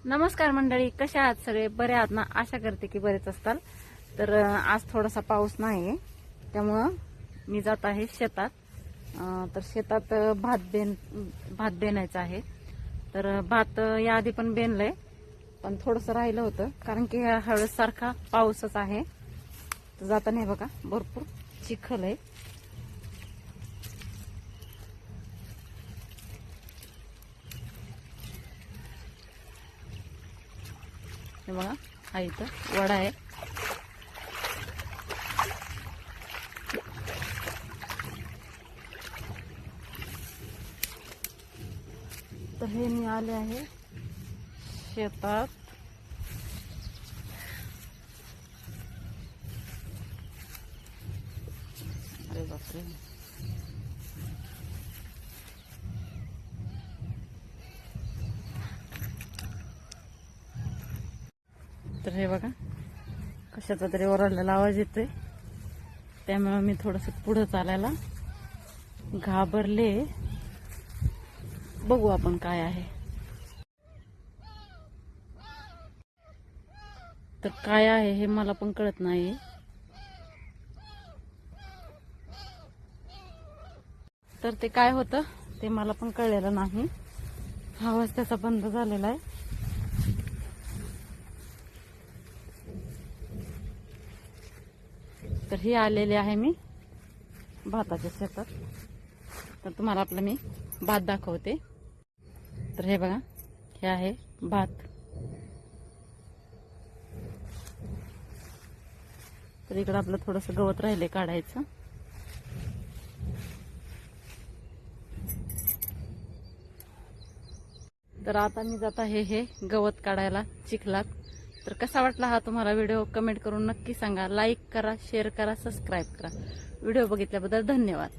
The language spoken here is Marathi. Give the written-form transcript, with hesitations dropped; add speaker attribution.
Speaker 1: नमस्कार मंडळी, कशा आहात सगळे? बरे आहात ना? आशा करते की बरेच असताल. तर आज थोडासा पाऊस नाही, त्यामुळं मी जात आहे शेतात. तर शेतात भात बेनायचा आहे. तर भात याआधी पण बेनलंय, पण थोडंसं राहिलं होतं कारण की हळूच सारखा पाऊसच आहे. तर जाताना हे बघा भरपूर चिखल आहे. हे बघा, हा इथं वडा आहे. तर हे मी आले आहे शेतात. अरे बापरे, तर हे बघा कशाचा तरी ओरडलेला आवाज येतोय, त्यामुळे मी थोडस पुढे चालायला घाबरले. बघू आपण काय आहे. तर काय आहे हे मला पण कळत नाही. तर ते काय होतं ते मला पण कळलेलं नाही. आवाज त्याचा बंद झालेला आहे. तर हे आलेले आहे मी भाताच्या शेतात. तर तुम्हाला आपलं मी भात दाखवते. तर हे बघा, हे आहे भात. तर इकडं आपलं थोडंसं गवत राहिले काढायचं. तर आता मी जात आहे हे गवत काढायला चिखलात. तर कसा वाटला हा तुम्हाला व्हिडिओ कमेंट करून नक्की सांगा. लाईक करा, शेअर करा, सबस्क्राईब करा. व्हिडिओ बघितल्याबद्दल धन्यवाद.